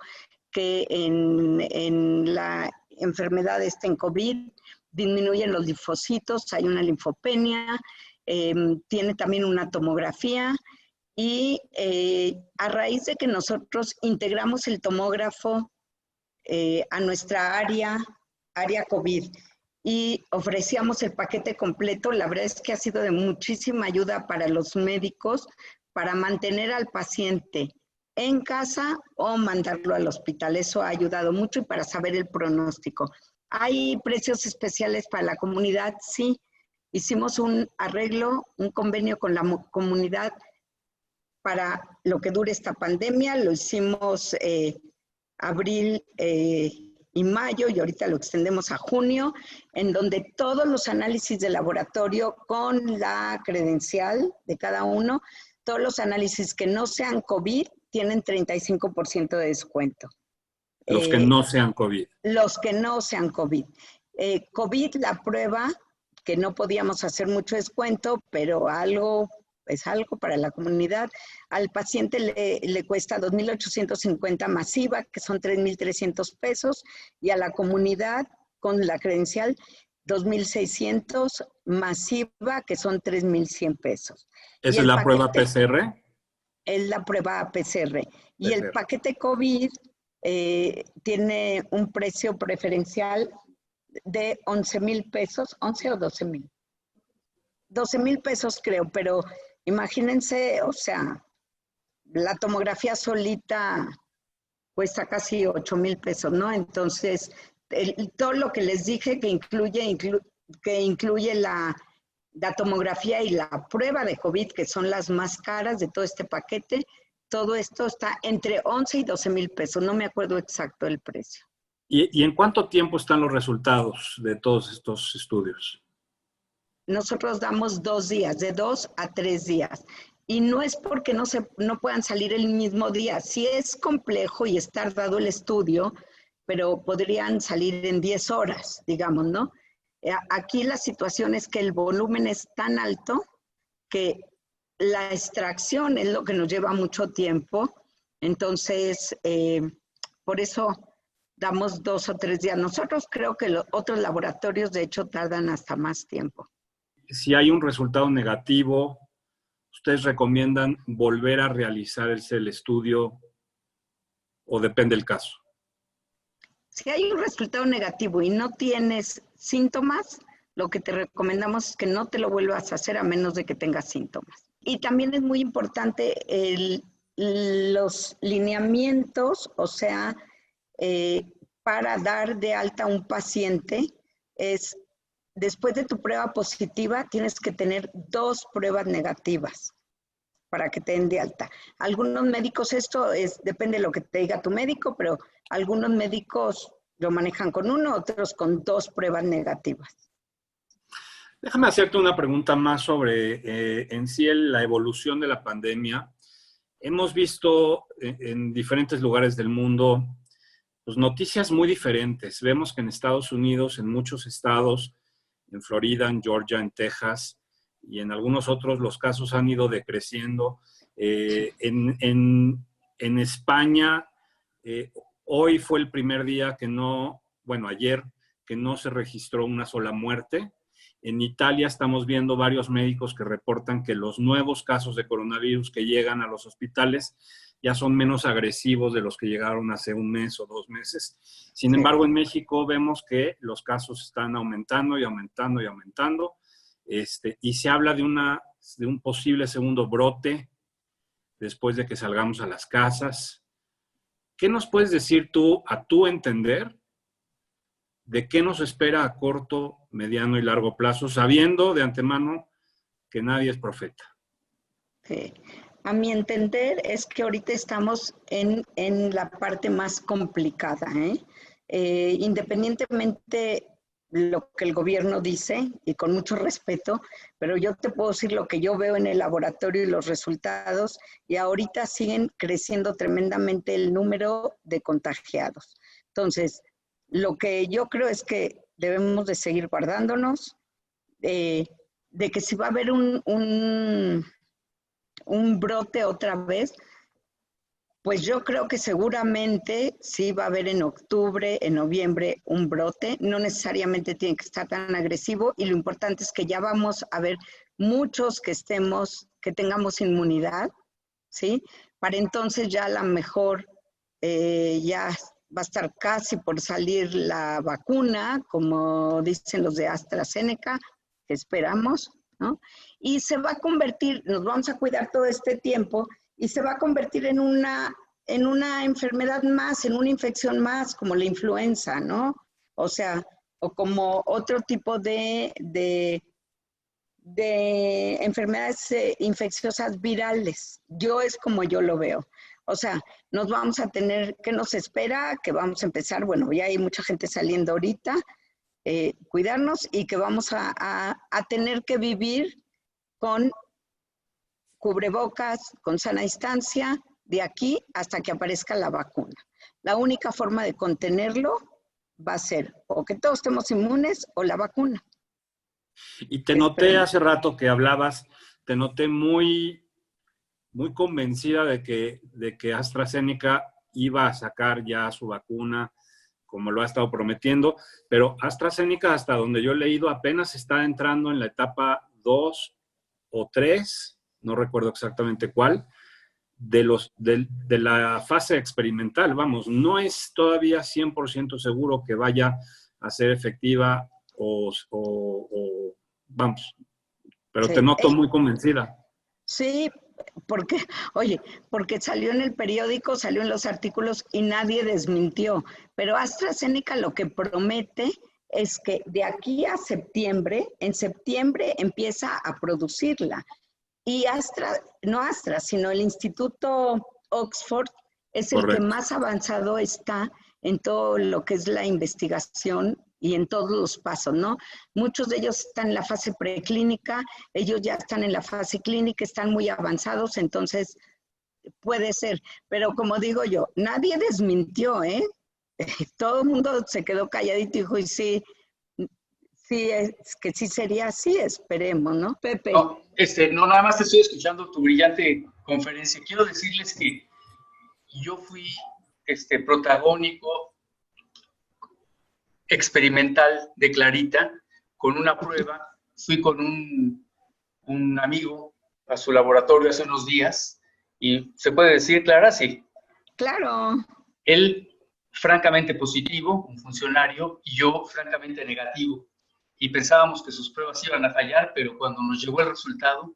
[SPEAKER 2] que en la enfermedad en COVID disminuyen los linfocitos, hay una linfopenia, tiene también una tomografía y a raíz de que nosotros integramos el tomógrafo a nuestra área COVID y ofrecíamos el paquete completo, la verdad es que ha sido de muchísima ayuda para los médicos para mantener al paciente en casa o mandarlo al hospital. Eso ha ayudado mucho y para saber el pronóstico. ¿Hay precios especiales para la comunidad? Sí. Hicimos un arreglo, un convenio con la comunidad para lo que dure esta pandemia. Lo hicimos abril y mayo, y ahorita lo extendemos a junio, en donde todos los análisis de laboratorio con la credencial de cada uno, todos los análisis que no sean COVID, tienen 35% de descuento.
[SPEAKER 4] Los que no sean COVID.
[SPEAKER 2] Los que no sean COVID. COVID, la prueba, que no podíamos hacer mucho descuento, pero es algo para la comunidad. Al paciente le cuesta 2,850 masiva, que son 3,300 pesos, y a la comunidad con la credencial 2,600 masiva, que son 3,100 pesos.
[SPEAKER 4] ¿Esa es la prueba PCR?
[SPEAKER 2] Es la prueba PCR. Y el paquete COVID tiene un precio preferencial de 11,000 pesos, 11 o 12,000. 12,000 pesos creo, pero imagínense, o sea, la tomografía solita cuesta casi 8,000 pesos, ¿no? Entonces, todo lo que les dije que incluye la tomografía y la prueba de COVID, que son las más caras de todo este paquete, todo esto está entre 11 y 12,000 pesos, no me acuerdo exacto el precio.
[SPEAKER 4] ¿Y en cuánto tiempo están los resultados de todos estos estudios?
[SPEAKER 2] Nosotros damos 2 días, de 2 a 3 días. Y no es porque no puedan salir el mismo día. Sí es complejo y es tardado el estudio, pero podrían salir en 10 horas, digamos, ¿no? Aquí la situación es que el volumen es tan alto que la extracción es lo que nos lleva mucho tiempo. Entonces, por eso damos 2 o 3 días. Nosotros creo que los otros laboratorios, de hecho, tardan hasta más tiempo.
[SPEAKER 4] Si hay un resultado negativo, ¿ustedes recomiendan volver a realizar el estudio o depende del caso?
[SPEAKER 2] Si hay un resultado negativo y no tienes síntomas, lo que te recomendamos es que no te lo vuelvas a hacer a menos de que tengas síntomas. Y también es muy importante los lineamientos, o sea, para dar de alta a un paciente es, después de tu prueba positiva, tienes que tener 2 pruebas negativas para que te den de alta. Algunos médicos, depende de lo que te diga tu médico, pero algunos médicos lo manejan con 1, otros con 2 pruebas negativas.
[SPEAKER 4] Déjame hacerte una pregunta más sobre en sí la evolución de la pandemia. Hemos visto en diferentes lugares del mundo pues, noticias muy diferentes. Vemos que en Estados Unidos, en muchos estados, en Florida, en Georgia, en Texas y en algunos otros, los casos han ido decreciendo. En España, hoy fue el primer día ayer, que no se registró una sola muerte. En Italia estamos viendo varios médicos que reportan que los nuevos casos de coronavirus que llegan a los hospitales ya son menos agresivos de los que llegaron hace 1 mes o 2 meses. Sin embargo, en México vemos que los casos están aumentando y aumentando y aumentando, y se habla de un posible segundo brote después de que salgamos a las casas. ¿Qué nos puedes decir tú, a tu entender, de qué nos espera a corto, mediano y largo plazo, sabiendo de antemano que nadie es profeta?
[SPEAKER 2] Sí. A mi entender es que ahorita estamos en la parte más complicada, independientemente lo que el gobierno dice, y con mucho respeto, pero yo te puedo decir lo que yo veo en el laboratorio y los resultados, y ahorita siguen creciendo tremendamente el número de contagiados. Entonces, lo que yo creo es que debemos de seguir guardándonos, de que si va a haber un brote otra vez, pues yo creo que seguramente sí va a haber en octubre, en noviembre un brote, no necesariamente tiene que estar tan agresivo y lo importante es que ya vamos a ver muchos que tengamos inmunidad, ¿sí? Para entonces ya a lo mejor ya va a estar casi por salir la vacuna, como dicen los de AstraZeneca, que esperamos, ¿no? Y se va a convertir, nos vamos a cuidar todo este tiempo, y se va a convertir en una enfermedad más, en una infección más, como la influenza, ¿no? O sea, o como otro tipo de enfermedades infecciosas virales. Es como yo lo veo. O sea, nos vamos a tener, ¿qué nos espera? Que vamos a empezar, bueno, ya hay mucha gente saliendo ahorita, cuidarnos y que vamos a tener que vivir con cubrebocas, con sana distancia, de aquí hasta que aparezca la vacuna. La única forma de contenerlo va a ser o que todos estemos inmunes o la vacuna.
[SPEAKER 4] Y te noté hace rato que hablabas, te noté muy, muy convencida de que AstraZeneca iba a sacar ya su vacuna, como lo ha estado prometiendo, pero AstraZeneca, hasta donde yo he leído, apenas está entrando en la etapa 2 o 3, no recuerdo exactamente cuál, de la fase experimental. Vamos, no es todavía 100% seguro que vaya a ser efectiva o vamos, Pero
[SPEAKER 2] Sí.
[SPEAKER 4] te noto muy convencida.
[SPEAKER 2] Sí, porque salió en el periódico, salió en los artículos y nadie desmintió. Pero AstraZeneca lo que promete es que de aquí a septiembre, en septiembre empieza a producirla. Y no Astra, sino el Instituto Oxford es el que
[SPEAKER 4] Correcto.
[SPEAKER 2] más avanzado está en todo lo que es la investigación y en todos los pasos, ¿no? Muchos de ellos están en la fase preclínica, ellos ya están en la fase clínica, están muy avanzados, entonces puede ser. Pero como digo yo, nadie desmintió, ¿eh? Todo el mundo se quedó calladito y dijo, y sí, es que sí sería así, esperemos, ¿no? Pepe.
[SPEAKER 5] No, no, nada más te estoy escuchando tu brillante conferencia. Quiero decirles que yo fui protagónico experimental de Clarita con una prueba. Fui con un amigo a su laboratorio hace unos días y se puede decir, Clara, sí.
[SPEAKER 2] Claro.
[SPEAKER 5] Él francamente positivo, un funcionario, y yo francamente negativo. Y pensábamos que sus pruebas iban a fallar, pero cuando nos llegó el resultado,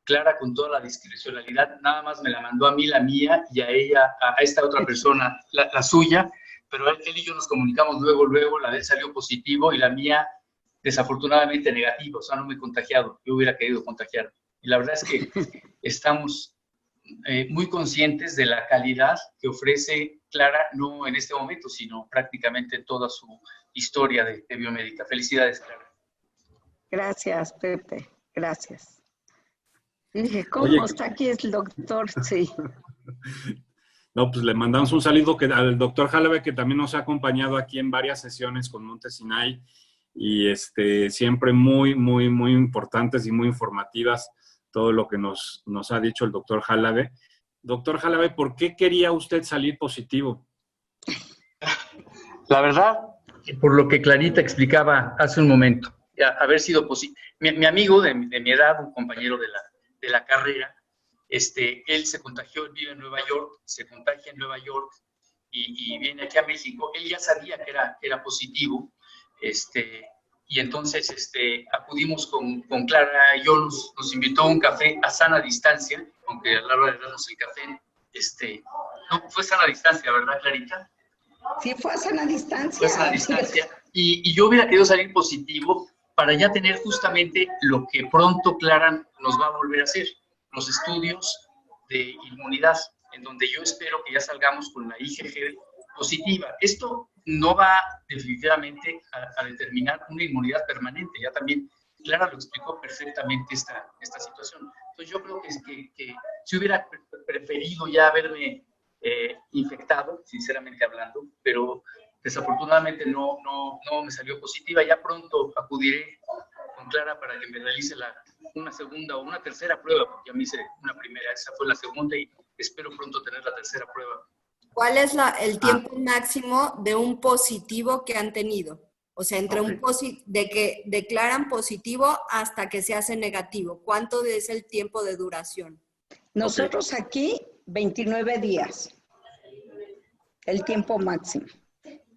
[SPEAKER 5] Clara, con toda la discrecionalidad, nada más me la mandó a mí la mía y a ella, a esta otra persona, la suya, pero él y yo nos comunicamos luego, la de él salió positivo y la mía desafortunadamente negativo, o sea, no me he contagiado, yo hubiera querido contagiar. Y la verdad es que estamos muy conscientes de la calidad que ofrece Clara, no en este momento, sino prácticamente en toda su historia de biomédica. Felicidades, Clara.
[SPEAKER 2] Gracias, Pepe, gracias. Dije, ¿cómo
[SPEAKER 4] Oye,
[SPEAKER 2] está aquí el doctor? Sí.
[SPEAKER 4] No, pues le mandamos un saludo al doctor Jalabe, que también nos ha acompañado aquí en varias sesiones con Montesinay, y siempre muy, muy, muy importantes y muy informativas todo lo que nos ha dicho el doctor Jalabe. Doctor Jalabe, ¿por qué quería usted salir positivo?
[SPEAKER 5] La verdad, por lo que Clarita explicaba hace un momento, haber sido positivo. Mi amigo de mi edad, un compañero de la carrera, él se contagió, él vive en Nueva York, se contagia en Nueva York y viene aquí a México. Él ya sabía que era positivo, y entonces acudimos con Clara y yo, nos invitó a un café a sana distancia, aunque a la hora de darnos el café, no, fue sana distancia, ¿verdad, Clarita?
[SPEAKER 2] Sí, fue a sana distancia.
[SPEAKER 5] Fue a sana distancia. Y yo hubiera querido salir positivo para ya tener justamente lo que pronto Clara nos va a volver a hacer, los estudios de inmunidad, en donde yo espero que ya salgamos con la IgG positiva. Esto no va definitivamente a determinar una inmunidad permanente, ya también Clara lo explicó perfectamente esta situación. Entonces yo creo que si hubiera preferido ya haberme infectado, sinceramente hablando, pero desafortunadamente no me salió positiva. Ya pronto acudiré con Clara para que me realice una segunda o una tercera prueba, porque ya me hice una primera, esa fue la segunda y espero pronto tener la tercera prueba.
[SPEAKER 6] ¿Cuál es el tiempo máximo de un positivo que han tenido? O sea, entre de que declaran positivo hasta que se hace negativo. ¿Cuánto es el tiempo de duración?
[SPEAKER 2] Nosotros aquí, 29 días. El tiempo máximo.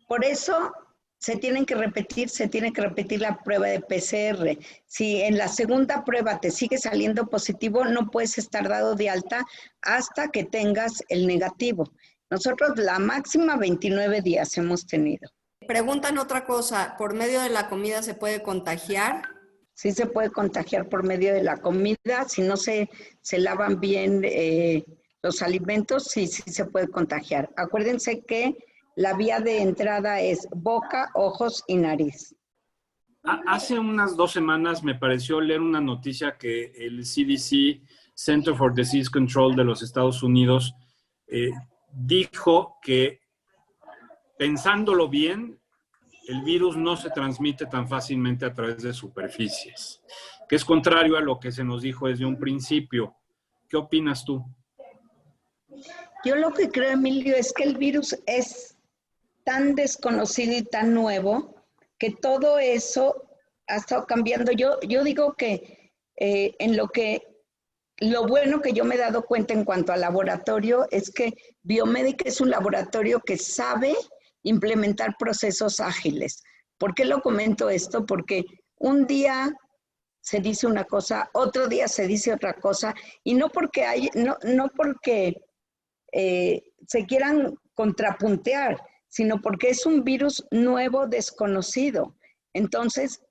[SPEAKER 2] Por eso se tiene que repetir la prueba de PCR. Si en la segunda prueba te sigue saliendo positivo, no puedes estar dado de alta hasta que tengas el negativo. Nosotros la máxima 29 días hemos tenido.
[SPEAKER 6] Preguntan otra cosa, ¿por medio de la comida se puede contagiar?
[SPEAKER 2] Sí se puede contagiar por medio de la comida, si no se lavan bien los alimentos, sí se puede contagiar. Acuérdense que la vía de entrada es boca, ojos y nariz.
[SPEAKER 4] Hace unas 2 semanas me pareció leer una noticia que el CDC, Center for Disease Control de los Estados Unidos, dijo que, pensándolo bien, el virus no se transmite tan fácilmente a través de superficies, que es contrario a lo que se nos dijo desde un principio. ¿Qué opinas tú?
[SPEAKER 2] Yo lo que creo, Emilio, es que el virus es tan desconocido y tan nuevo que todo eso ha estado cambiando. Yo digo que lo bueno que yo me he dado cuenta en cuanto al laboratorio es que Biomédica es un laboratorio que sabe implementar procesos ágiles. ¿Por qué lo comento esto? Porque un día se dice una cosa, otro día se dice otra cosa, y no porque, no porque se quieran contrapuntear, sino porque es un virus nuevo, desconocido. Entonces,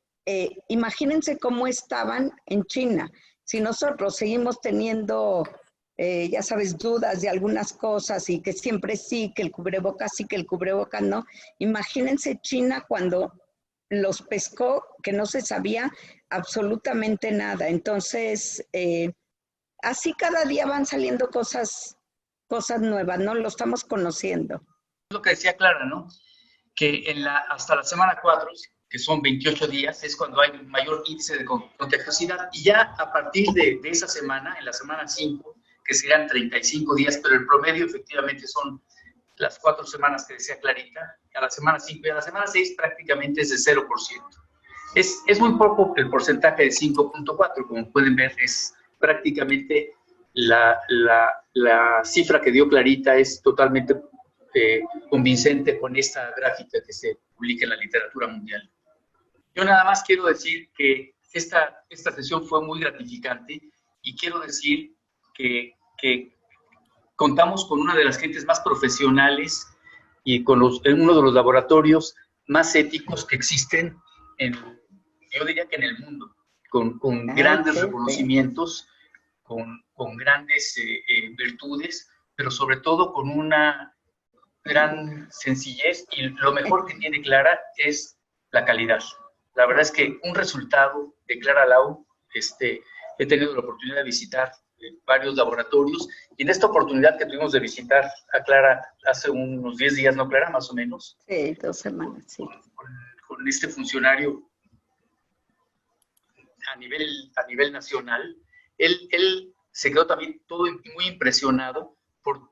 [SPEAKER 2] imagínense cómo estaban en China. Si nosotros seguimos teniendo, ya sabes, dudas de algunas cosas y que siempre sí, que el cubrebocas sí, que el cubrebocas no, imagínense China cuando los pescó, que no se sabía absolutamente nada. Entonces, así cada día van saliendo cosas nuevas, ¿no? Lo estamos conociendo.
[SPEAKER 5] Lo que decía Clara, ¿no? Que hasta la semana 4, que son 28 días, es cuando hay mayor índice de contagiosidad, y ya a partir de esa semana, en la semana 5, que serían 35 días, pero el promedio efectivamente son las 4 semanas que decía Clarita, a la semana 5 y a la semana 6 prácticamente es de 0%. Es muy poco el porcentaje de 5.4, como pueden ver, es prácticamente la cifra que dio Clarita es totalmente convincente con esta gráfica que se publica en la literatura mundial. Yo nada más quiero decir que esta sesión fue muy gratificante y quiero decir que contamos con una de las gentes más profesionales y con uno de los laboratorios más éticos que existen, yo diría que en el mundo, con grandes reconocimientos, con grandes virtudes, pero sobre todo con una gran sencillez, y lo mejor que tiene Clara es la calidad. La verdad es que un resultado de Clara Lau, he tenido la oportunidad de visitar varios laboratorios, y en esta oportunidad que tuvimos de visitar a Clara hace unos 10 días, ¿no, Clara? Más o menos.
[SPEAKER 2] Sí, 2 semanas, sí.
[SPEAKER 5] Con este funcionario a nivel nacional, él se quedó también todo muy impresionado por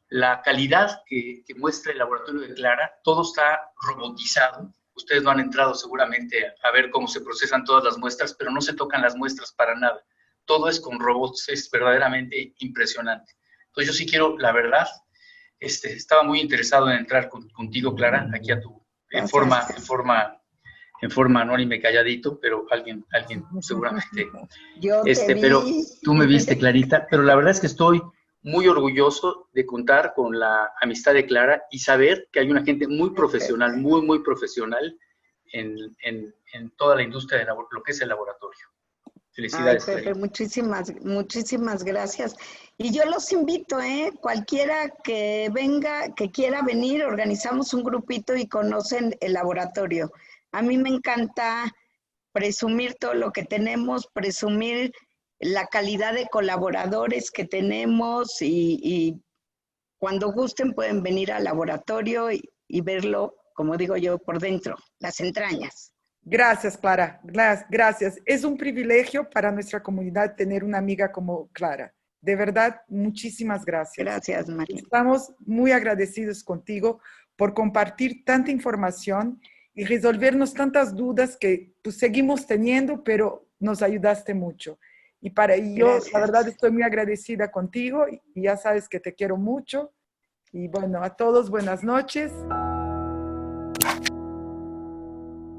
[SPEAKER 5] la calidad que muestra el laboratorio de Clara. Todo está robotizado. Ustedes no han entrado seguramente a ver cómo se procesan todas las muestras, pero no se tocan las muestras para nada. Todo es con robots, es verdaderamente impresionante. Entonces yo sí quiero, la verdad, estaba muy interesado en entrar contigo, Clara, aquí a tu, en forma anónima y calladito, pero alguien seguramente, pero tú me viste, Clarita, pero la verdad es que estoy muy orgulloso de contar con la amistad de Clara y saber que hay una gente muy profesional, muy profesional en toda la industria de lo que es el laboratorio. Felicidades.
[SPEAKER 2] Ay, Pepe, muchísimas gracias. Y yo los invito, cualquiera que venga, que quiera venir, organizamos un grupito y conocen el laboratorio. A mí me encanta presumir todo lo que tenemos, presumir la calidad de colaboradores que tenemos, y cuando gusten pueden venir al laboratorio y verlo, como digo yo, por dentro, las entrañas.
[SPEAKER 1] Gracias, Clara. Gracias. Es un privilegio para nuestra comunidad tener una amiga como Clara. De verdad, muchísimas gracias.
[SPEAKER 2] Gracias, María.
[SPEAKER 1] Estamos muy agradecidos contigo por compartir tanta información y resolvernos tantas dudas que pues, seguimos teniendo, pero nos ayudaste mucho. Y yo, la verdad, estoy muy agradecida contigo y ya sabes que te quiero mucho. Y bueno, a todos, buenas noches.